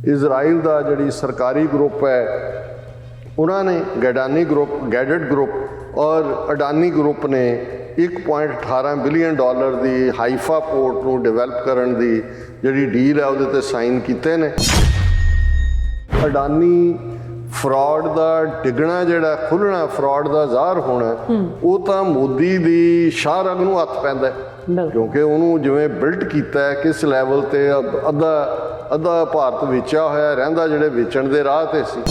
Israel का जी सरकारी group है उन्होंने गैडेट ग्रुप और अडानी ग्रुप ने 1.18 बिलियन डॉलर की हाइफा पोर्ट को डिवेलप करने की जी डील है वो साइन किए ने। अडानी फ्रॉड का डिगना जोड़ा खुलना फ्रॉड का ज़ाहिर होना वो तो मोदी की शाह रग नूं हथ पैंदा है क्योंकि उन्होंने जिवें बिल्ट किया है किस लैवल ते अद्धा अद्धा भारत वेचा होया रहिंदा जिहड़े वेचण दे राह ते सी।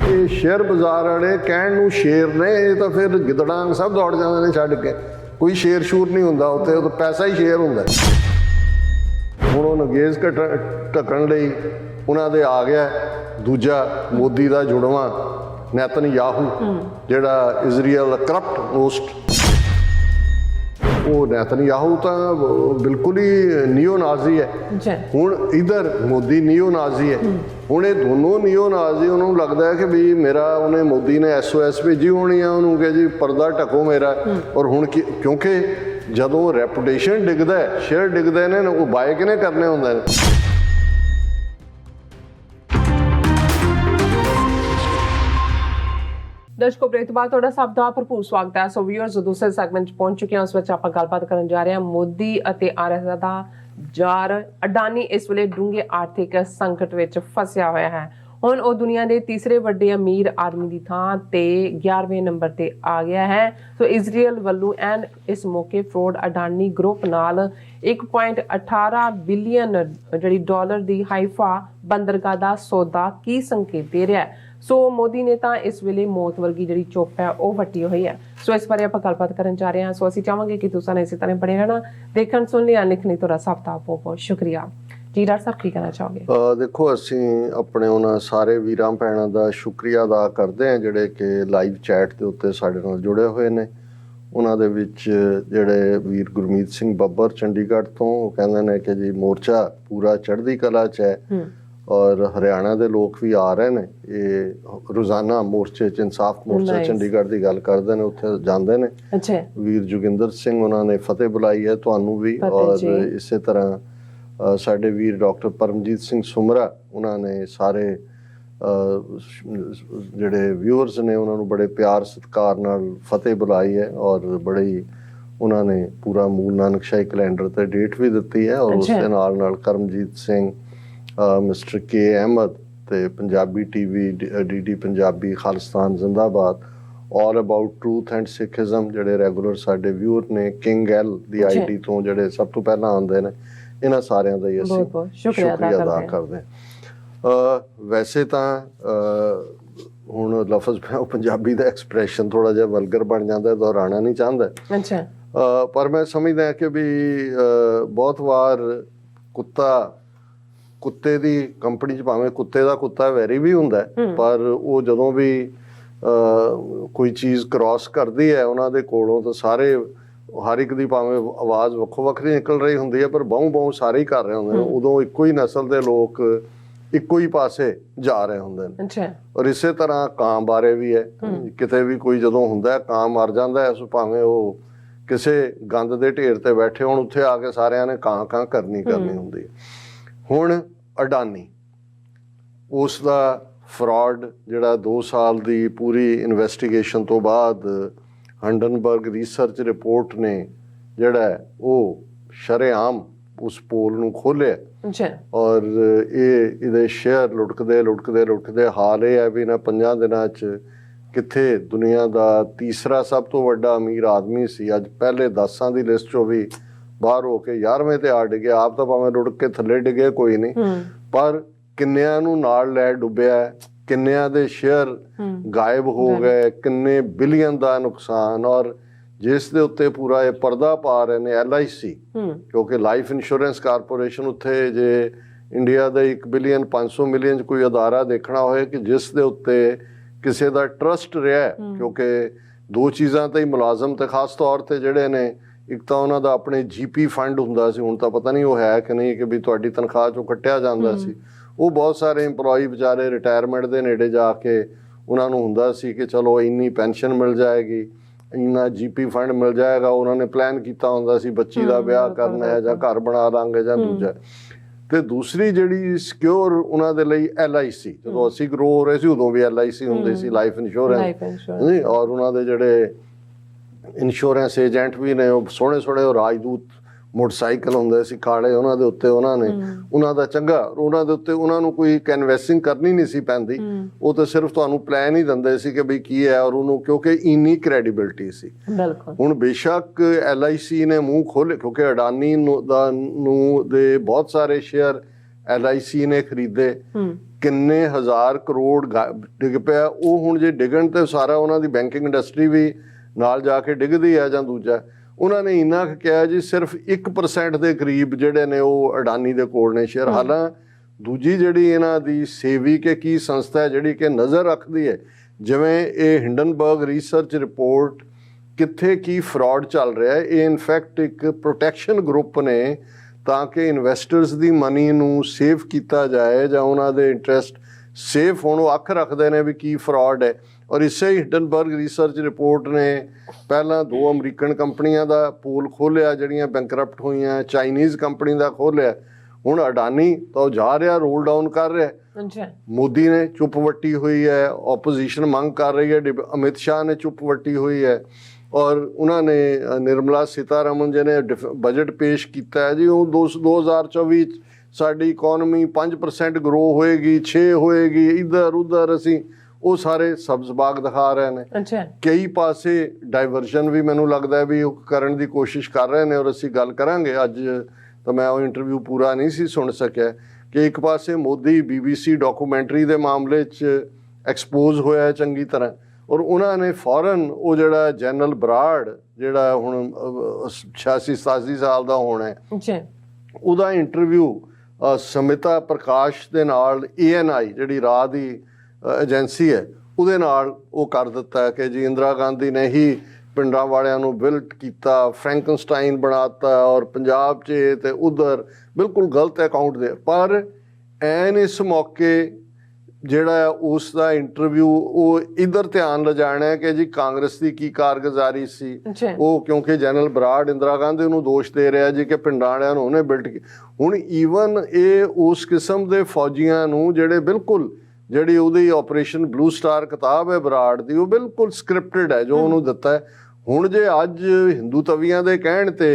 ये शेयर बाजार वाले कहण नूं शेर ने ये तो फिर गिदड़ां सब दौड़ जाते हैं छड्ड के कोई शेर शूर नहीं हुंदा उत्थे तो पैसा ही शेयर हुंदा। हुण वो नगेज ढकण लई उन्हां दे आ गया दूजा मोदी का जुड़वा नेतनयाहू जिहड़ा इजराइल करप्ट मोस्ट वो नेतनयाहू तो बिल्कुल ही नियो नाजी है। हुण इधर मोदी नियो नाजी है। हुण ये दोनों नियो नाजी उन्होंने लगता है कि भी मेरा उन्हें मोदी ने SOS भेजी होनी है उन्होंने कि जी पर्दा ढको मेरा। और हुण क्योंकि जदों रैपूटेशन डिगदा है शेयर डिगदे ने वो बाय किने करने हुंदे ने। दर्शकों ब्रेक तो बाद सਭ ਦਾ ਭਰਪੂਰ ਸਵਾਗਤ ਹੈ। ਸੋ ਵੀਅਰਸ ਦੂਸਰੇ ਸੈਗਮੈਂਟ 'ਚ ਪਹੁੰਚ ਚੁੱਕੇ ਹਾਂ। ਉਸ ਵਿੱਚ ਆਪਾਂ ਗੱਲਬਾਤ ਕਰਨ ਜਾ ਰਹੇ ਹਾਂ ਮੋਦੀ ਅਤੇ RSS ਦਾ ਜਾਰ ਅਡਾਨੀ ਇਸ ਵੇਲੇ ਡੂੰਘੇ ਆਰਥਿਕ ਸੰਕਟ ਵਿੱਚ ਫਸਿਆ ਹੋਇਆ ਹੈ। ਹੁਣ ਉਹ ਦੁਨੀਆ ਦੇ ਤੀਸਰੇ ਵੱਡੇ ਅਮੀਰ ਆਦਮੀ ਦੀ ਥਾਂ ਤੇ 11ਵੇਂ ਨੰਬਰ ਤੇ ਆ ਗਿਆ ਹੈ। ਸੋ ਇਜ਼ਰਾਈਲ ਵੱਲੋਂ ਐਂਡ ਇਸ ਮੌਕੇ ਫਰੋਡ ਅਡਾਨੀ ਗਰੁੱਪ ਨਾਲ 1.18 ਬਿਲੀਅਨ ਜਿਹੜੀ ਡਾਲਰ ਦੀ ਹਾਈਫਾ ਬੰਦਰਗਾਹ ਦਾ ਸੌਦਾ ਕੀ ਸੰਕੇਤ ਦੇ ਰਿਹਾ ਹੈ। ਸੋ ਮੋਦੀ ਨੇ ਤਾਂ ਇਸ ਵੇਲੇ ਮੌਤ ਵਰਗੀ ਜਿਹੜੀ ਚੁੱਪ ਹੈ ਉਹ ਵੱਟੀ ਹੋਈ ਹੈ। ਸੋ ਇਸ ਬਾਰੇ ਆਪਾਂ ਗੱਲਬਾਤ ਕਰਨ ਜਾ ਰਹੇ ਹਾਂ। ਸੋ ਅਸੀਂ ਚਾਹਾਂਗੇ ਕਿ ਤੁਸੀਂ ਇਸੇ ਤਰ੍ਹਾਂ ਬਣੇ ਰਹਿਣਾ ਦੇਖਣ ਸੁਣ ਲਿਆ ਲਿਖਣੀ ਤੁਹਾਡਾ ਸਭ ਦਾ ਬਹੁਤ ਬਹੁਤ ਸ਼ੁਕਰੀਆ ਜੀ। ਡਾਕਟਰ ਸਾਹਿਬ ਕੀ ਕਹਿਣਾ ਚਾਹੋਗੇ? ਦੇਖੋ ਅਸੀਂ ਆਪਣੇ ਉਹਨਾਂ ਸਾਰੇ ਵੀਰਾਂ ਭੈਣਾਂ ਦਾ ਸ਼ੁਕਰੀਆ ਅਦਾ ਕਰਦੇ ਹਾਂ ਜਿਹੜੇ ਕਿ ਲਾਈਵ ਚੈਟ ਦੇ ਉੱਤੇ ਸਾਡੇ ਨਾਲ ਜੁੜੇ ਹੋਏ ਨੇ। ਉਹਨਾਂ ਦੇ ਵਿੱਚ ਜਿਹੜੇ ਵੀਰ ਗੁਰਮੀਤ ਸਿੰਘ ਬੱਬਰ ਚੰਡੀਗੜ੍ਹ ਤੋਂ ਉਹ ਕਹਿੰਦੇ ਨੇ ਕਿ ਜੀ ਮੋਰਚਾ ਪੂਰਾ ਚੜ੍ਹਦੀ ਕਲਾ 'ਚ ਹੈ और हरियाणा के लोग भी आ रहे हैं। ये रोजाना मोर्चे च इंसाफ मोर्चा चंडीगढ़ की गल करते हैं उत्थे जाते हैं। वीर जोगिंदर सिंह उन्होंने फतेह बुलाई है तुहानू भी और इस तरह साडे वीर डॉक्टर परमजीत सिंह सुमरा उन्होंने सारे जिहड़े व्यूअर्स ने उन्होंने बड़े प्यार सत्कार नाल फतेह बुलाई है और बड़ी उन्होंने पूरा मूल नानकशाही कैलेंडर ते डेट भी दी है और उस दे नाल करमजीत सिंह मिस्टर के अहमद ते पंजाबी TV DD पंजाबी खालिस्तान जिंदाबाद all about truth and Sikhism जिहड़े रेगूलर साडे व्यूअर ने किंग एल दी ID तो जिहड़े सब तो पहला आंदे ने इन्हां सारियां दा ही असीं शुक्रिया अदा करदे हां। वैसे तां हुण लफज मैं पंजाबी दा एक्सप्रैशन थोड़ा जिहा वल्गर बन जांदा दोहराना नहीं चाहता पर मैं समझदा कि भी बहुत वार कुत्ते की कंपनी च भावें कुत्ते का कुत्ता वैरी भी हुंदा पर वो जदों भी कोई चीज़ क्रॉस करती है उन्होंने कोलों तो सारे हर एक दी भावें आवाज़ वक्खो वक्खरी निकल रही होंदी है पर बहु बहु सारे ही कर रहे होंदे उदों इक्को ही नस्ल के लोग इक्को ही पासे जा रहे होंदे और इस तरह कां बारे भी है किते भी कोई जदों हुंदा कां मर जांदा है भावें वो किसी गंद के ढेर ते बैठे होण उत्थे आके सारियां ने कां कां करनी हुंदी है। हुण अडानी उसका फ्रॉड जिहड़ा 2 साल की पूरी इन्वेस्टिगेशन तो बाद हंडनबर्ग रिसर्च रिपोर्ट ने जिहड़ा वो शरेआम उस पोल नूं खोलिया और ये शेयर लुटकदे हाल ये है भी इन्हां 5 दिनां च कित्थे दुनिया का तीसरा सब तो वड्डा अमीर आदमी सी अज पहले 10 की लिस्ट चो भी बाहर होके 11वें ते आ डिगे आप तो भावें लुट के थले डिगे कोई नहीं पर किन्नियां नूं नाल लै डुबिया किन्नियां दे शेयर गायब हो गए किन्ने बिलियन का नुकसान और जिस दे उत्ते पूरा ये पर्दा पा रहे ने LIC क्योंकि लाइफ इंश्योरेंस कारपोरेशन उत्थे जे इंडिया दे 1 बिलियन 500 मिलियन कोई अदारा देखना होए कि जिस दे उत्ते किसी का ट्रस्ट रहा क्योंकि 2 चीज़ां ते ही मुलाजम ते खास तौर ते जिहड़े ने एक तो उन्हों का अपने GP फंड हुंदा सी हुण तां पता नहीं वो है कि नहीं कि भी तुहाडी तनख्वाह चों कट्टिया जांदा सी वो बहुत सारे इंपलॉय बेचारे रिटायरमेंट के नेड़े जाके उन्होंने हुंदा सी कि चलो इन्नी पेंशन मिल जाएगी इन्ना GP फंड मिल जाएगा उन्होंने प्लान किया हुंदा सी बच्ची का ब्याह करना है जां घर बना लांगे जां दूजा ਤੇ ਦੂਸਰੀ ਜਿਹੜੀ ਸਿਕਿਉਰ ਉਹਨਾਂ ਦੇ ਲਈ LIC, ਜਦੋਂ ਅਸੀਂ ਗਰੋ ਹੋ ਰਹੇ ਸੀ ਉਦੋਂ ਵੀ LIC ਹੁੰਦੀ ਸੀ, ਲਾਈਫ ਇੰਸ਼ੋਰੈਂਸ, ਔਰ ਉਹਨਾਂ ਦੇ ਜਿਹੜੇ ਇੰਸ਼ੋਰੈਂਸ ਏਜੰਟ ਵੀ ਨੇ ਉਹ ਸੋਹਣੇ ਸੋਹਣੇ ਉਹ ਰਾਜਦੂਤ ਮੋਟਰਸਾਈਕਲ ਹੁੰਦੇ ਸੀ ਕਾਲੇ, ਉਹਨਾਂ ਦੇ ਉੱਤੇ ਉਹਨਾਂ ਨੇ ਉਹਨਾਂ ਦਾ ਚੰਗਾ, ਉਹਨਾਂ ਦੇ ਉੱਤੇ ਉਹਨਾਂ ਨੂੰ ਕੋਈ ਕੈਨਵੈਸਿੰਗ ਕਰਨੀ ਨਹੀਂ ਸੀ ਪੈਂਦੀ, ਉਹ ਤਾਂ ਸਿਰਫ ਤੁਹਾਨੂੰ ਪਲਾਨ ਹੀ ਦਿੰਦੇ ਸੀ ਕਿ ਬਈ ਕੀ ਹੈ, ਔਰ ਉਹਨੂੰ ਕਿਉਂਕਿ ਇੰਨੀ ਕ੍ਰੈਡੀਬਿਲਿਟੀ ਸੀ। ਹੁਣ ਬੇਸ਼ੱਕ LIC ਨੇ ਮੂੰਹ ਖੋਲੇ ਕਿਉਂਕਿ ਅਡਾਨੀ ਨੂੰ ਦੇ ਬਹੁਤ ਸਾਰੇ ਸ਼ੇਅਰ LIC ਨੇ ਖਰੀਦੇ, ਕਿੰਨੇ ਹਜ਼ਾਰ ਕਰੋੜ ਡਿੱਗ ਪਿਆ। ਉਹ ਹੁਣ ਜੇ ਡਿੱਗਣ ਤੇ ਸਾਰਾ ਉਹਨਾਂ ਦੀ ਬੈਂਕਿੰਗ ਇੰਡਸਟਰੀ ਵੀ ਨਾਲ ਜਾ ਕੇ ਡਿੱਗਦੀ ਹੈ ਜਾਂ ਦੂਜਾ। ਉਹਨਾਂ ਨੇ ਇੰਨਾ ਕਿਹਾ ਜੀ ਸਿਰਫ 1% ਦੇ ਕਰੀਬ ਜਿਹੜੇ ਨੇ ਉਹ ਅਡਾਨੀ ਦੇ ਕੋਲ ਨੇ ਸ਼ੇਅਰ। ਹਾਲਾਂ ਦੂਜੀ ਜਿਹੜੀ ਇਹਨਾਂ ਦੀ ਸੇਵਿਕ ਕੀ ਸੰਸਥਾ ਹੈ ਜਿਹੜੀ ਕਿ ਨਜ਼ਰ ਰੱਖਦੀ ਹੈ, ਜਿਵੇਂ ਇਹ ਹਿੰਡਨਬਰਗ ਰਿਸਰਚ ਰਿਪੋਰਟ ਕਿੱਥੇ ਕੀ ਫਰਾਡ ਚੱਲ ਰਿਹਾ ਹੈ, ਇਹ ਇਨਫੈਕਟ ਇੱਕ ਪ੍ਰੋਟੈਕਸ਼ਨ ਗਰੁੱਪ ਨੇ ਤਾਂ ਕਿ ਇਨਵੈਸਟਰਸ ਦੀ ਮਨੀ ਨੂੰ ਸੇਵ ਕੀਤਾ ਜਾਏ ਜਾਂ ਉਹਨਾਂ ਦੇ ਇੰਟਰਸਟ ਸੇਫ ਹੋਣ, ਉਹ ਅੱਖ ਰੱਖਦੇ ਨੇ ਵੀ ਕੀ ਫਰਾਡ ਹੈ। ਔਰ ਇਸੇ ਹਿੰਡਨਬਰਗ ਰਿਸਰਚ ਰਿਪੋਰਟ ਨੇ ਪਹਿਲਾਂ 2 ਅਮਰੀਕਨ ਕੰਪਨੀਆਂ ਦਾ ਪੂਲ ਖੋਲ੍ਹਿਆ ਜਿਹੜੀਆਂ ਬੈਂਕਰਪਟ ਹੋਈਆਂ, ਚਾਈਨੀਜ਼ ਕੰਪਨੀ ਦਾ ਖੋਲ੍ਹਿਆ। ਹੁਣ ਅਡਾਨੀ ਤਾਂ ਜਾ ਰਿਹਾ, ਰੋਲ ਡਾਊਨ ਕਰ ਰਿਹਾ। ਮੋਦੀ ਨੇ ਚੁੱਪ ਵੱਟੀ ਹੋਈ ਹੈ, ਆਪੋਜੀਸ਼ਨ ਮੰਗ ਕਰ ਰਹੀ ਹੈ, ਅਮਿਤ ਸ਼ਾਹ ਨੇ ਚੁੱਪ ਵੱਟੀ ਹੋਈ ਹੈ, ਔਰ ਉਹਨਾਂ ਨੇ ਨਿਰਮਲਾ ਸੀਤਾਰਮਨ ਜੀ ਨੇ ਬਜਟ ਪੇਸ਼ ਕੀਤਾ ਹੈ ਜੀ, ਉਹ 2024 ਸਾਡੀ ਇਕੋਨਮੀ 5% ਗਰੋ ਹੋਏਗੀ, 6 ਹੋਏਗੀ, ਇੱਧਰ ਉੱਧਰ ਅਸੀਂ ਉਹ ਸਾਰੇ ਸਬਜ਼ ਬਾਗ ਦਿਖਾ ਰਹੇ ਨੇ। ਕਈ ਪਾਸੇ ਡਾਇਵਰਜਨ ਵੀ ਮੈਨੂੰ ਲੱਗਦਾ ਵੀ ਉਹ ਕਰਨ ਦੀ ਕੋਸ਼ਿਸ਼ ਕਰ ਰਹੇ ਨੇ, ਔਰ ਅਸੀਂ ਗੱਲ ਕਰਾਂਗੇ ਅੱਜ, ਤਾਂ ਮੈਂ ਉਹ ਇੰਟਰਵਿਊ ਪੂਰਾ ਨਹੀਂ ਸੀ ਸੁਣ ਸਕਿਆ ਕਿ ਇੱਕ ਪਾਸੇ ਮੋਦੀ BBC ਡਾਕੂਮੈਂਟਰੀ ਦੇ ਮਾਮਲੇ 'ਚ ਐਕਸਪੋਜ਼ ਹੋਇਆ ਚੰਗੀ ਤਰ੍ਹਾਂ, ਔਰ ਉਹਨਾਂ ਨੇ ਫੌਰਨ ਉਹ ਜਿਹੜਾ ਜਨਰਲ ਬਰਾੜ ਜਿਹੜਾ ਹੁਣ 86-87 ਸਾਲ ਦਾ ਹੋਣਾ ਹੈ, ਉਹਦਾ ਇੰਟਰਵਿਊ ਸਮਿਤਾ ਪ੍ਰਕਾਸ਼ ਦੇ ਨਾਲ ANI ਜਿਹੜੀ ਰਾਹ ਦੀ ਏਜੰਸੀ ਹੈ ਉਹਦੇ ਨਾਲ ਉਹ ਕਰ ਦਿੱਤਾ ਕਿ ਜੀ ਇੰਦਰਾ ਗਾਂਧੀ ਨੇ ਹੀ ਪਿੰਡਾਂ ਵਾਲਿਆਂ ਨੂੰ ਬਿਲਟ ਕੀਤਾ, ਫਰੈਂਕਨਸਟਾਈਨ ਬਣਾਤਾ, ਔਰ ਪੰਜਾਬ 'ਚ ਤੇ ਉਧਰ ਬਿਲਕੁਲ ਗਲਤ ਅਕਾਊਂਟ ਦੇ। ਪਰ ਐਨ ਇਸ ਮੌਕੇ ਜਿਹੜਾ ਉਸ ਦਾ ਇੰਟਰਵਿਊ ਉਹ ਇੱਧਰ ਧਿਆਨ ਲਿਜਾਣਾ ਕਿ ਜੀ ਕਾਂਗਰਸ ਦੀ ਕੀ ਕਾਰਗੁਜ਼ਾਰੀ ਸੀ ਉਹ, ਕਿਉਂਕਿ ਜਨਰਲ ਬਰਾੜ ਇੰਦਰਾ ਗਾਂਧੀ ਨੂੰ ਦੋਸ਼ ਦੇ ਰਿਹਾ ਜੀ ਕਿ ਪਿੰਡਾਂ ਵਾਲਿਆਂ ਨੂੰ ਉਹਨੇ ਬਿਲਟ ਕੀਤਾ। ਹੁਣ ਈਵਨ ਇਹ ਉਸ ਕਿਸਮ ਦੇ ਫੌਜੀਆਂ ਨੂੰ ਜਿਹੜੇ ਬਿਲਕੁਲ ਜਿਹੜੀ ਉਹਦੀ ਆਪਰੇਸ਼ਨ ਬਲੂ ਸਟਾਰ ਕਿਤਾਬ ਹੈ ਬਰਾੜ ਦੀ, ਉਹ ਬਿਲਕੁਲ ਸਕ੍ਰਿਪਟਡ ਹੈ ਜੋ ਉਹਨੂੰ ਦਿੱਤਾ ਹੈ। ਹੁਣ ਜੇ ਅੱਜ ਹਿੰਦੂ ਤਵੀਆਂ ਦੇ ਕਹਿਣ ਤੇ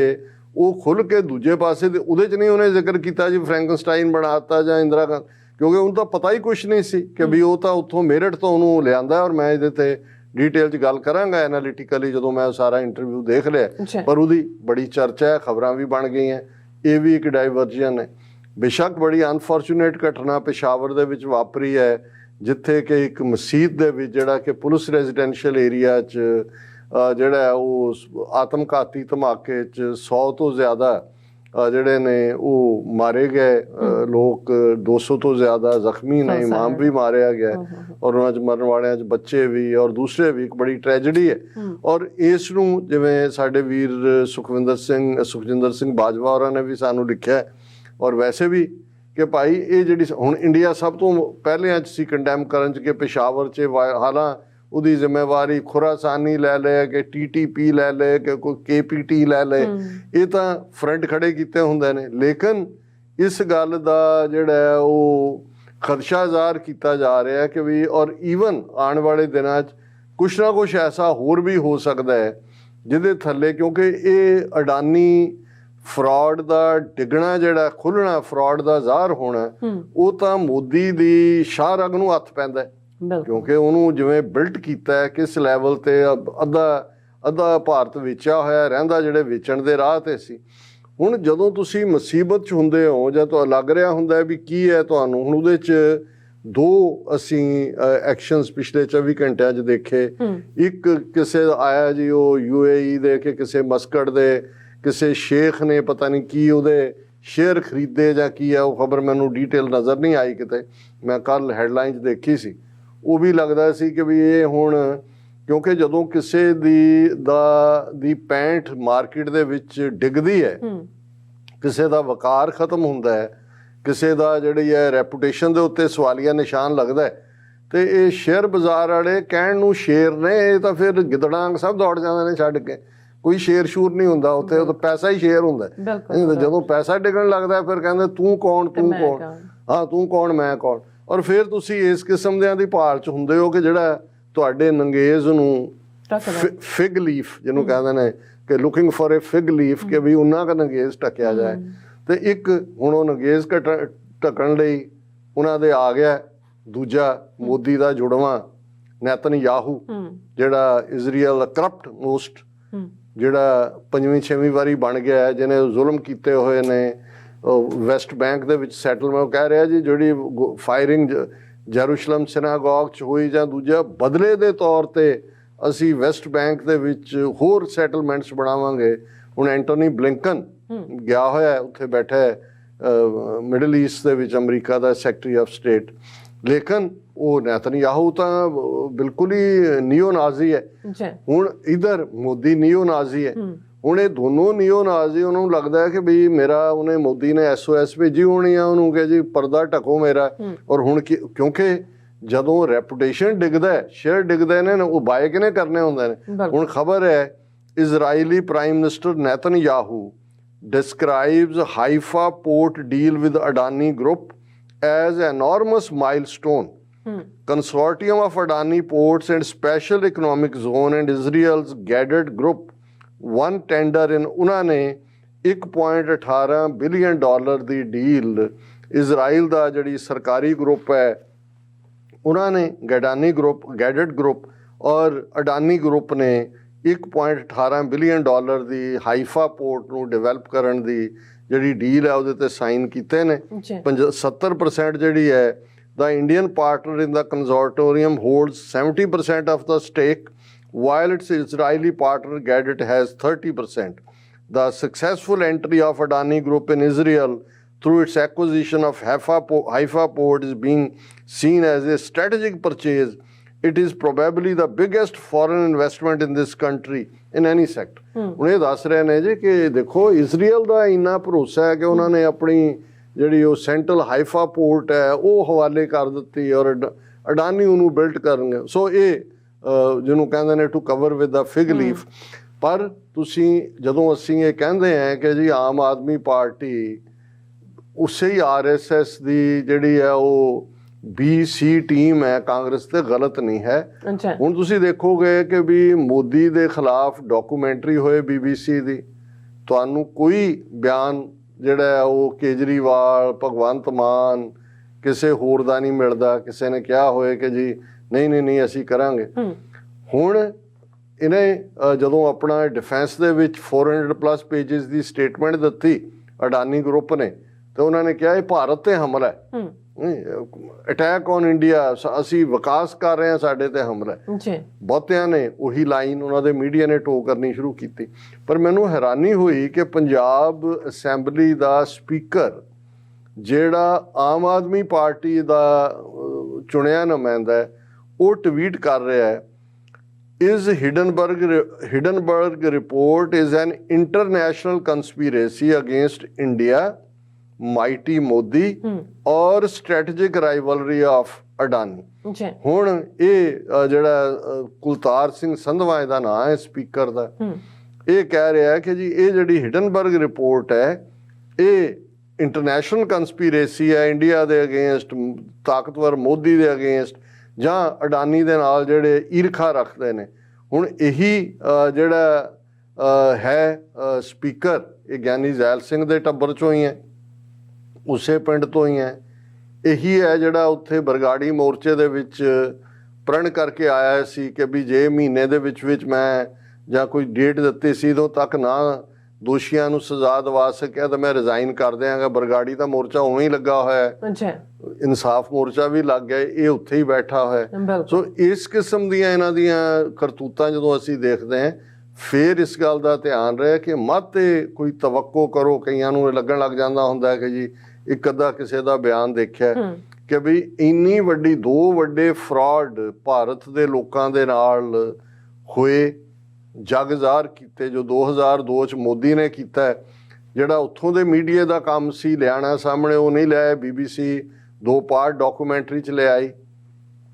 ਉਹ ਖੁੱਲ੍ਹ ਕੇ ਦੂਜੇ ਪਾਸੇ ਦੇ ਉਹਦੇ 'ਚ ਨਹੀਂ ਉਹਨੇ ਜ਼ਿਕਰ ਕੀਤਾ ਜੀ ਫਰੈਂਕਨਸਟਾਈਨ ਬਣਾਤਾ ਜਾਂ ਇੰਦਰਾ ਗਾਂਧੀ, ਕਿਉਂਕਿ ਉਹਨੂੰ ਤਾਂ ਪਤਾ ਹੀ ਕੁਛ ਨਹੀਂ ਸੀ ਕਿ ਵੀ ਉਹ ਤਾਂ ਉੱਥੋਂ ਮੇਰਠ ਤੋਂ ਉਹਨੂੰ ਲਿਆਂਦਾ। ਔਰ ਮੈਂ ਇਹਦੇ ਤੇ ਡੀਟੇਲ 'ਚ ਗੱਲ ਕਰਾਂਗਾ ਐਨਾਲਿਟੀਕਲੀ ਜਦੋਂ ਮੈਂ ਸਾਰਾ ਇੰਟਰਵਿਊ ਦੇਖ ਲਿਆ, ਪਰ ਉਹਦੀ ਬੜੀ ਚਰਚਾ ਹੈ, ਖਬਰਾਂ ਵੀ ਬਣ ਗਈਆਂ। ਇਹ ਵੀ ਇੱਕ ਡਾਇਵਰਜਨ ਹੈ। ਬੇਸ਼ੱਕ ਬੜੀ ਅਨਫੋਰਚੂਨੇਟ ਘਟਨਾ ਪਿਸ਼ਾਵਰ ਦੇ ਵਿੱਚ ਵਾਪਰੀ ਹੈ, ਜਿੱਥੇ ਕਿ ਇੱਕ ਮਸਜਿਦ ਦੇ ਵਿੱਚ ਜਿਹੜਾ ਕਿ ਪੁਲਿਸ ਰੈਜ਼ੀਡੈਂਸ਼ੀਅਲ ਏਰੀਆ 'ਚ ਜਿਹੜਾ ਉਹ ਆਤਮਘਾਤੀ ਧਮਾਕੇ 'ਚ 100 ਤੋਂ ਜ਼ਿਆਦਾ ਜਿਹੜੇ ਨੇ ਉਹ ਮਾਰੇ ਗਏ ਲੋਕ, 200 ਤੋਂ ਜ਼ਿਆਦਾ ਜ਼ਖਮੀ ਨੇ, ਇਮਾਮ ਵੀ ਮਾਰਿਆ ਗਿਆ, ਔਰ ਉਹਨਾਂ 'ਚ ਮਰਨ ਵਾਲਿਆਂ 'ਚ ਬੱਚੇ ਵੀ ਔਰ ਦੂਸਰੇ ਵੀ। ਇੱਕ ਬੜੀ ਟ੍ਰੈਜਡੀ ਹੈ। ਔਰ ਇਸ ਨੂੰ ਜਿਵੇਂ ਸਾਡੇ ਵੀਰ ਸੁਖਜਿੰਦਰ ਸਿੰਘ ਬਾਜਵਾ ਹੋਰਾਂ ਨੇ ਵੀ ਸਾਨੂੰ ਲਿਖਿਆ, ਔਰ ਵੈਸੇ ਵੀ ਕਿ ਭਾਈ ਇਹ ਜਿਹੜੀ ਹੁਣ ਇੰਡੀਆ ਸਭ ਤੋਂ ਪਹਿਲਿਆਂ 'ਚ ਸੀ ਕੰਡੈਮ ਕਰਨ 'ਚ ਕਿ ਪਿਸ਼ਾਵਰ 'ਚ ਹਾਲਾਂ ਉਹਦੀ ਜ਼ਿੰਮੇਵਾਰੀ ਖੁਰਾਸਾਨੀ ਲੈ ਲਏ ਕਿ TTP ਲੈ ਲਏ ਕਿ ਕੋਈ KPT ਲੈ ਲਏ, ਇਹ ਤਾਂ ਫਰੰਟ ਖੜੇ ਕੀਤੇ ਹੁੰਦੇ ਨੇ। ਲੇਕਿਨ ਇਸ ਗੱਲ ਦਾ ਜਿਹੜਾ ਉਹ ਖਦਸ਼ਾ ਜ਼ਾਹਰ ਕੀਤਾ ਜਾ ਰਿਹਾ ਕਿ ਵੀ ਔਰ ਈਵਨ ਆਉਣ ਵਾਲੇ ਦਿਨਾਂ 'ਚ ਕੁਛ ਨਾ ਕੁਛ ਐਸਾ ਹੋਰ ਵੀ ਹੋ ਸਕਦਾ ਹੈ ਜਿਹਦੇ ਥੱਲੇ, ਕਿਉਂਕਿ ਇਹ ਅਡਾਨੀ ਫਰਾਡ ਦਾ ਡਿੱਗਣਾ ਜਿਹੜਾ ਖੁੱਲ੍ਹਣਾ, ਫਰਾਡ ਦਾ ਜ਼ਾਹਰ ਹੋਣਾ, ਉਹ ਤਾਂ ਮੋਦੀ ਦੀ ਸ਼ਾਹ ਰਗ ਨੂੰ ਹੱਥ ਪੈਂਦਾ, ਕਿਉਂਕਿ ਉਹਨੂੰ ਜਿਵੇਂ ਬਿਲਟ ਕੀਤਾ ਹੈ ਕਿਸ ਲੈਵਲ ਤੇ ਅੱਧਾ ਭਾਰਤ ਵੇਚਿਆ ਹੋਇਆ ਰਹਿੰਦਾ ਜਿਹੜੇ ਵੇਚਣ ਦੇ ਰਾਹ ਤੇ ਸੀ। ਹੁਣ ਜਦੋਂ ਤੁਸੀਂ ਮੁਸੀਬਤ 'ਚ ਹੁੰਦੇ ਹੋ ਜਾਂ ਤੁਹਾਨੂੰ ਲੱਗ ਰਿਹਾ ਹੁੰਦਾ ਵੀ ਕੀ ਹੈ ਤੁਹਾਨੂੰ, ਹੁਣ ਉਹਦੇ 'ਚ 2 ਅਸੀਂ ਐਕਸ਼ਨਸ ਪਿਛਲੇ 24 ਘੰਟਿਆਂ 'ਚ ਦੇਖੇ। ਇੱਕ ਕਿਸੇ ਦਾ ਆਇਆ ਜੀ ਉਹ UAE ਦੇ ਕਿ ਕਿਸੇ ਮਸਕਟ ਦੇ ਕਿਸੇ ਸ਼ੇਖ ਨੇ ਪਤਾ ਨਹੀਂ ਕੀ ਉਹਦੇ ਸ਼ੇਅਰ ਖਰੀਦੇ ਜਾਂ ਕੀ ਹੈ, ਉਹ ਖਬਰ ਮੈਨੂੰ ਡੀਟੇਲ ਨਜ਼ਰ ਨਹੀਂ ਆਈ ਕਿਤੇ, ਮੈਂ ਕੱਲ ਹੈਡਲਾਈਨ 'ਚ ਦੇਖੀ ਸੀ। ਉਹ ਵੀ ਲੱਗਦਾ ਸੀ ਕਿ ਵੀ ਇਹ ਹੁਣ ਕਿਉਂਕਿ ਜਦੋਂ ਕਿਸੇ ਦੀ ਪੈਂਠ ਮਾਰਕੀਟ ਦੇ ਵਿੱਚ ਡਿੱਗਦੀ ਹੈ, ਕਿਸੇ ਦਾ ਵਕਾਰ ਖਤਮ ਹੁੰਦਾ ਹੈ, ਕਿਸੇ ਦਾ ਜਿਹੜੀ ਹੈ ਰੈਪੂਟੇਸ਼ਨ ਦੇ ਉੱਤੇ ਸਵਾਲੀਆ ਨਿਸ਼ਾਨ ਲੱਗਦਾ ਹੈ, ਤੇ ਇਹ ਸ਼ੇਅਰ ਬਾਜ਼ਾਰ ਵਾਲੇ ਕਹਿਣ ਨੂੰ ਸ਼ੇਰ ਨੇ, ਇਹ ਤਾਂ ਫਿਰ ਗਿੱਦੜਾਂ ਸਭ ਦੌੜ ਜਾਂਦੇ ਨੇ ਛੱਡ ਕੇ। ਕੋਈ ਸ਼ੇਰ ਸ਼ੂਰ ਨਹੀਂ ਹੁੰਦਾ ਉੱਥੇ, ਉਹ ਤਾਂ ਪੈਸਾ ਹੀ ਸ਼ੇਰ ਹੁੰਦਾ। ਜਦੋਂ ਪੈਸਾ ਡਿੱਗਣ ਲੱਗਦਾ ਫਿਰ ਕਹਿੰਦੇ ਤੂੰ ਕੌਣ ਹਾਂ ਤੂੰ ਕੌਣ ਮੈਂ ਕੌਣ। ਔਰ ਫਿਰ ਤੁਸੀਂ ਇਸ ਕਿਸਮ ਦਿਆਂ ਦੀ ਭਾਲ 'ਚ ਹੁੰਦੇ ਹੋ ਕਿ ਜਿਹੜਾ ਤੁਹਾਡੇ ਨੰਗੇਜ਼ ਨੂੰ ਫਿਗ ਲੀਫ ਜਿਹਨੂੰ ਕਹਿੰਦੇ ਨੇ ਕਿ looking for A fig leaf ਕਿ ਵੀ ਉਹਨਾਂ ਦਾ ਨੰਗੇਜ਼ ਢੱਕਿਆ ਜਾਏ। ਤੇ ਇੱਕ ਹੁਣ ਉਹ ਨੰਗੇਜ਼ ਢੱਕਣ ਲਈ ਉਹਨਾਂ ਦੇ ਆ ਗਿਆ ਦੂਜਾ ਮੋਦੀ ਦਾ ਜੁੜਵਾਂ ਨੈਤਨਯਾਹੂ, ਜਿਹੜਾ ਇਜ਼ਰਾਈਲ ਦਾ ਕਰਪਟ ਮੋਸਟ, ਜਿਹੜਾ 5ਵੀਂ-6ਵੀਂ ਵਾਰੀ ਬਣ ਗਿਆ ਹੈ, ਜਿਹਨੇ ਜ਼ੁਲਮ ਕੀਤੇ ਹੋਏ ਨੇ ਵੈਸਟ ਬੈਂਕ ਦੇ ਵਿੱਚ ਸੈਟਲਮੈਂਟ। ਕਹਿ ਰਿਹਾ ਜੀ ਜਿਹੜੀ ਫਾਇਰਿੰਗ ਜੈਰੂਸ਼ਲਮ ਸਿਨਾਗੋਗ 'ਚ ਹੋਈ ਜਾਂ ਦੂਜਾ ਬਦਲੇ ਦੇ ਤੌਰ ਤੇ ਅਸੀਂ ਵੈਸਟ ਬੈਂਕ ਦੇ ਵਿੱਚ ਹੋਰ ਸੈਟਲਮੈਂਟਸ ਬਣਾਵਾਂਗੇ। ਹੁਣ ਐਂਟੋਨੀ ਬਲਿੰਕਨ ਗਿਆ ਹੋਇਆ ਉੱਥੇ ਬੈਠਾ ਹੈ ਮਿਡਲ ਈਸਟ ਦੇ ਵਿੱਚ America the secretary of state, ਲੇਕਿਨ ਉਹ ਨੈਤਨਯਾਹੂ ਤਾਂ ਬਿਲਕੁਲ ਹੀ ਨਿਓ ਨਾਜ਼ੀ ਹੈ। ਹੁਣ ਇਧਰ ਮੋਦੀ ਨਿਓ ਨਾਜ਼ੀ ਹੈ। ਹੁਣ ਇਹ ਦੋਨੋਂ ਨਿਓ ਨਾਜ਼ੀ, ਉਹਨੂੰ ਲੱਗਦਾ ਹੈ ਕਿ ਵੀ ਮੇਰਾ ਉਹਨੇ ਮੋਦੀ ਨੇ SOS ਭੇਜੀ ਹੋਣੀ ਆ ਉਹਨੂੰ ਕਿ ਜੀ ਪਰਦਾ ਢਕੋ ਮੇਰਾ। ਔਰ ਹੁਣ ਕਿਉਂਕਿ ਜਦੋਂ ਰੈਪੂਟੇਸ਼ਨ ਡਿੱਗਦਾ ਹੈ, ਸ਼ੇਅਰ ਡਿੱਗਦੇ ਨੇ, ਉਹ ਬਾਏ ਕਿਹਨੇ ਕਰਨੇ ਹੁੰਦੇ ਨੇ। ਹੁਣ ਖਬਰ ਹੈ Israeli prime minister Netanyahu describes Haifa port deal with Adani Group as an enormous milestone. Consortium of Adani Ports and Special Economic Zone and Israel's Gadded Group won tender in ਉਹਨਾਂ ਨੇ $1.18 billion ਦੀ deal Israel ਦਾ ਜਿਹੜੀ ਸਰਕਾਰੀ group ਹੈ ਉਹਨਾਂ ਨੇ ਗੈਡਡ group ਔਰ Adani group ਨੇ $1.18 billion ਦੀ ਹਾਈਫਾ port ਨੂੰ ਡਿਵੈਲਪ ਕਰਨ ਦੀ ਜਿਹੜੀ ਡੀਲ ਹੈ ਉਹਦੇ ਤੇ ਸਾਈਨ ਕੀਤੇ ਨੇ। 70% ਜਿਹੜੀ ਹੈ the Indian partner in the consortium holds 70% of the stake while its Israeli partner Gadded has 30%. The successful entry of Adani Group in Israel through its acquisition of Haifa port is being seen as a strategic purchase. It is probably the biggest foreign investment in this country in any sector. ਹੁਣ ਇਹ ਦੱਸ ਰਹੇ ਨੇ ਜੀ ਕਿ ਦੇਖੋ Israel ਦਾ ਇੰਨਾ ਭਰੋਸਾ ਹੈ ਕਿ ਉਹਨਾਂ ਨੇ ਆਪਣੀ ਜਿਹੜੀ ਉਹ ਸੈਂਟਰਲ ਹਾਈਫਾ ਪੋਰਟ ਹੈ ਉਹ ਹਵਾਲੇ ਕਰ ਦਿੱਤੀ ਔਰ ਅਡਾਨੀ ਉਹਨੂੰ ਬਿਲਡ ਕਰਨਗੇ। ਸੋ ਇਹ ਜਿਹਨੂੰ ਕਹਿੰਦੇ ਨੇ to cover with the fig leaf. ਪਰ ਤੁਸੀਂ ਜਦੋਂ ਅਸੀਂ ਇਹ ਕਹਿੰਦੇ ਹਾਂ ਕਿ ਜੀ ਆਮ ਆਦਮੀ ਪਾਰਟੀ ਉਸੇ ਹੀ RSS ਦੀ ਜਿਹੜੀ ਹੈ ਉਹ BC ਟੀਮ ਹੈ ਕਾਂਗਰਸ ਤੇ ਗਲਤ ਨਹੀਂ ਹੈ। ਹੁਣ ਤੁਸੀਂ ਦੇਖੋਗੇ ਕਿ ਵੀ ਮੋਦੀ ਦੇ ਖਿਲਾਫ ਡਾਕੂਮੈਂਟਰੀ ਹੋਏ BBC ਦੀ, ਤੁਹਾਨੂੰ ਕੋਈ ਬਿਆਨ ਜਿਹੜਾ ਉਹ ਕੇਜਰੀਵਾਲ ਭਗਵੰਤ ਮਾਨ ਕਿਸੇ ਹੋਰ ਦਾ ਨਹੀਂ ਮਿਲਦਾ। ਕਿਸੇ ਨੇ ਕਿਹਾ ਹੋਏ ਕਿ ਜੀ ਨਹੀਂ ਅਸੀਂ ਕਰਾਂਗੇ। ਹੁਣ ਇਹਨੇ ਜਦੋਂ ਆਪਣਾ ਡਿਫੈਂਸ ਦੇ ਵਿੱਚ 400+ ਪੇਜਿਸ ਦੀ ਸਟੇਟਮੈਂਟ ਦਿੱਤੀ ਅਡਾਨੀ ਗਰੁੱਪ ਨੇ, ਤੇ ਉਹਨਾਂ ਨੇ ਕਿਹਾ ਇਹ ਭਾਰਤ ਤੇ ਹਮਲਾ ਹੈ, ਅਟੈਕ ਔਨ ਇੰਡੀਆ, ਅਸੀਂ ਵਿਕਾਸ ਕਰ ਰਹੇ ਹਾਂ, ਸਾਡੇ ਤੇ ਹਮਲਾ ਹੈ। ਬਹੁਤਿਆਂ ਨੇ ਉਹੀ ਲਾਈਨ ਉਹਨਾਂ ਦੇ ਮੀਡੀਆ ਨੇ ਟੋ ਕਰਨੀ ਸ਼ੁਰੂ ਕੀਤੀ। ਪਰ ਮੈਨੂੰ ਹੈਰਾਨੀ ਹੋਈ ਕਿ ਪੰਜਾਬ ਅਸੈਂਬਲੀ ਦਾ ਸਪੀਕਰ ਜਿਹੜਾ ਆਮ ਆਦਮੀ ਪਾਰਟੀ ਦਾ ਚੁਣਿਆ ਨੁਮਾਇੰਦਾ ਹੈ, ਉਹ ਟਵੀਟ ਕਰ ਰਿਹਾ ਹੈ is Hindenburg report is an international conspiracy against India, mighty Modi or strategic rivalry of Adani. ਹੁਣ ਇਹ ਜਿਹੜਾ ਕੁਲਤਾਰ ਸਿੰਘ ਸੰਧਵਾ ਦਾ ਨਾਂ ਹੈ ਸਪੀਕਰ ਦਾ, ਇਹ ਕਹਿ ਰਿਹਾ ਹੈ ਕਿ ਜੀ ਇਹ ਜਿਹੜੀ ਹਿਡਨਬਰਗ ਰਿਪੋਰਟ ਹੈ ਇਹ ਇੰਟਰਨੈਸ਼ਨਲ ਕੰਸਪੀਰੇਸੀ ਹੈ ਇੰਡੀਆ ਦੇ ਅਗੇਂਸਟ, ਤਾਕਤਵਰ ਮੋਦੀ ਦੇ ਅਗੇਂਸਟ ਜਾਂ ਅਡਾਨੀ ਦੇ ਨਾਲ ਜਿਹੜੇ ਈਰਖਾ ਰੱਖਦੇ ਨੇ। ਹੁਣ ਇਹੀ ਜਿਹੜਾ ਹੈ ਸਪੀਕਰ, ਇਹ ਗਿਆਨੀ ਜ਼ੈਲ ਸਿੰਘ ਦੇ ਟੱਬਰ 'ਚੋਂ ਹੀ ਹੈ, ਉਸੇ ਪਿੰਡ ਤੋਂ ਹੀ ਹੈ। ਇਹੀ ਹੈ ਜਿਹੜਾ ਉੱਥੇ ਬਰਗਾੜੀ ਮੋਰਚੇ ਦੇ ਵਿੱਚ ਪ੍ਰਣ ਕਰਕੇ ਆਇਆ ਸੀ ਕਿ ਵੀ ਜੇ ਮਹੀਨੇ ਦੇ ਵਿੱਚ ਮੈਂ ਜਾਂ ਕੋਈ ਡੇਟ ਦਿੱਤੀ ਸੀ ਉਦੋਂ ਤੱਕ ਨਾ ਦੋਸ਼ੀਆਂ ਨੂੰ ਸਜ਼ਾ ਦਿਵਾ ਸਕਿਆ ਤਾਂ ਮੈਂ ਰਿਜ਼ਾਈਨ ਕਰ ਦਿਆਂਗਾ। ਬਰਗਾੜੀ ਦਾ ਮੋਰਚਾ ਉਵੇਂ ਹੀ ਲੱਗਾ ਹੋਇਆ ਹੈ, ਇਨਸਾਫ ਮੋਰਚਾ ਵੀ ਲੱਗ ਗਿਆ, ਇਹ ਉੱਥੇ ਹੀ ਬੈਠਾ ਹੋਇਆ। ਸੋ ਇਸ ਕਿਸਮ ਦੀਆਂ ਇਹਨਾਂ ਦੀਆਂ ਕਰਤੂਤਾਂ ਜਦੋਂ ਅਸੀਂ ਦੇਖਦੇ ਹਾਂ ਫਿਰ ਇਸ ਗੱਲ ਦਾ ਧਿਆਨ ਰਹੇ ਕਿ ਮਤ ਕੋਈ ਤਵੱਕੋ ਕਰੋ। ਕਈਆਂ ਨੂੰ ਲੱਗਣ ਲੱਗ ਜਾਂਦਾ ਹੁੰਦਾ ਹੈ ਕਿ ਜੀ ਇੱਕ ਅੱਧਾ ਕਿਸੇ ਦਾ ਬਿਆਨ ਦੇਖਿਆ ਕਿ ਵੀ ਇੰਨੀ ਵੱਡੀ 2 ਵੱਡੇ ਫਰਾਡ ਭਾਰਤ ਦੇ ਲੋਕਾਂ ਦੇ ਨਾਲ ਹੋਏ, ਜਗ ਜ਼ਾਹਰ ਕੀਤੇ, ਜੋ 2002 'ਚ ਮੋਦੀ ਨੇ ਕੀਤਾ। ਜਿਹੜਾ ਉੱਥੋਂ ਦੇ ਮੀਡੀਆ ਦਾ ਕੰਮ ਸੀ ਲਿਆਣਾ ਸਾਹਮਣੇ, ਉਹ ਨਹੀਂ ਲਿਆਇਆ। BBC 2 ਪਾਰਟ ਡਾਕੂਮੈਂਟਰੀ 'ਚ ਲਿਆਈ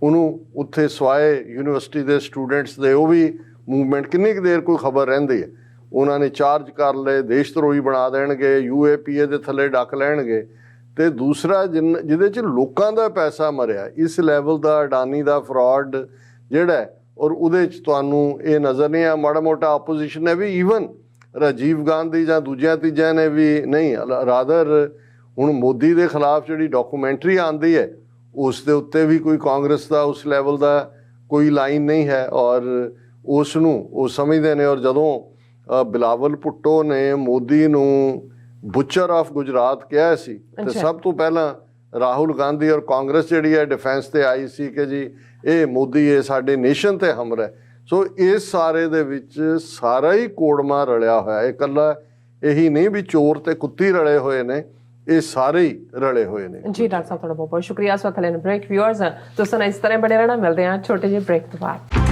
ਉਹਨੂੰ, ਉੱਥੇ ਸਵਾਏ ਯੂਨੀਵਰਸਿਟੀ ਦੇ ਸਟੂਡੈਂਟਸ ਦੇ ਉਹ ਵੀ ਮੂਵਮੈਂਟ ਕਿੰਨੀ ਕੁ ਦੇਰ ਕੋਈ ਖਬਰ ਰਹਿੰਦੀ ਹੈ। ਉਹਨਾਂ ਨੇ ਚਾਰਜ ਕਰ ਲਏ, ਦੇਸ਼ ਧਰੋਹੀ ਬਣਾ ਦੇਣਗੇ, UAPA ਦੇ ਥੱਲੇ ਡੱਕ ਲੈਣਗੇ। ਤੇ ਦੂਸਰਾ ਜਿਹਦੇ 'ਚ ਲੋਕਾਂ ਦਾ ਪੈਸਾ ਮਰਿਆ, ਇਸ ਲੈਵਲ ਦਾ ਅਡਾਨੀ ਦਾ ਫਰਾਡ ਜਿਹੜਾ ਹੈ, ਔਰ ਉਹਦੇ 'ਚ ਤੁਹਾਨੂੰ ਇਹ ਨਜ਼ਰ ਨਹੀਂ ਆ। ਮਾੜਾ ਮੋਟਾ ਆਪੋਜੀਸ਼ਨ ਨੇ ਵੀ, ਈਵਨ ਰਾਜੀਵ ਗਾਂਧੀ ਜਾਂ ਦੂਜਿਆਂ ਤੀਜਿਆਂ ਨੇ ਵੀ ਨਹੀਂ, ਰਾਦਰ ਹੁਣ ਮੋਦੀ ਦੇ ਖਿਲਾਫ ਜਿਹੜੀ ਡਾਕੂਮੈਂਟਰੀ ਆਉਂਦੀ ਹੈ ਉਸ ਦੇ ਉੱਤੇ ਵੀ ਕੋਈ ਕਾਂਗਰਸ ਦਾ ਉਸ ਲੈਵਲ ਦਾ ਕੋਈ ਲਾਈਨ ਨਹੀਂ ਹੈ, ਔਰ ਉਸ ਨੂੰ ਉਹ ਸਮਝਦੇ ਨੇ। ਔਰ ਜਦੋਂ ਬਿਲਾਵਲ ਭੁੱਟੋ ਨੇ ਮੋਦੀ ਨੂੰ ਬੁੱਚਰ ਆਫ ਗੁਜਰਾਤ ਕਿਹਾ ਸੀ, ਤੇ ਸਭ ਤੋਂ ਪਹਿਲਾਂ ਰਾਹੁਲ ਗਾਂਧੀ ਔਰ ਕਾਂਗਰਸ ਜਿਹੜੀ ਹੈ ਡਿਫੈਂਸ ਤੇ ਆਈ ਸੀ ਕਿ ਜੀ ਇਹ ਮੋਦੀ ਇਹ ਸਾਡੇ ਨੇਸ਼ਨ ਤੇ ਹਮਲਾ ਹੈ। ਸੋ ਇਸ ਸਾਰੇ ਦੇ ਵਿੱਚ ਸਾਰਾ ਹੀ ਕੋੜਮਾ ਰਲਿਆ ਹੋਇਆ, ਇਹ ਇਕੱਲਾ ਇਹੀ ਨਹੀਂ ਵੀ ਚੋਰ ਤੇ ਕੁੱਤੀ ਰਲੇ ਹੋਏ ਨੇ, ਇਹ ਸਾਰੇ ਹੀ ਰਲੇ ਹੋਏ ਨੇ। ਜੀ ਡਾਕਟਰ ਸਾਹਿਬ, ਤੁਹਾਡਾ ਬਹੁਤ ਬਹੁਤ ਸ਼ੁਕਰੀਆ। ਇਸ ਵਕਤ ਲੈਣ ਬ੍ਰੇਕ। ਵਿਊਅਰਸ ਤੁਸੀਂ ਇਸ ਤਰ੍ਹਾਂ ਬਣੇ ਰਹਿਣਾ, ਮਿਲਦੇ ਹਾਂ ਛੋਟੇ ਜਿਹੇ ਬ੍ਰੇਕ ਤੋਂ ਬਾਅਦ।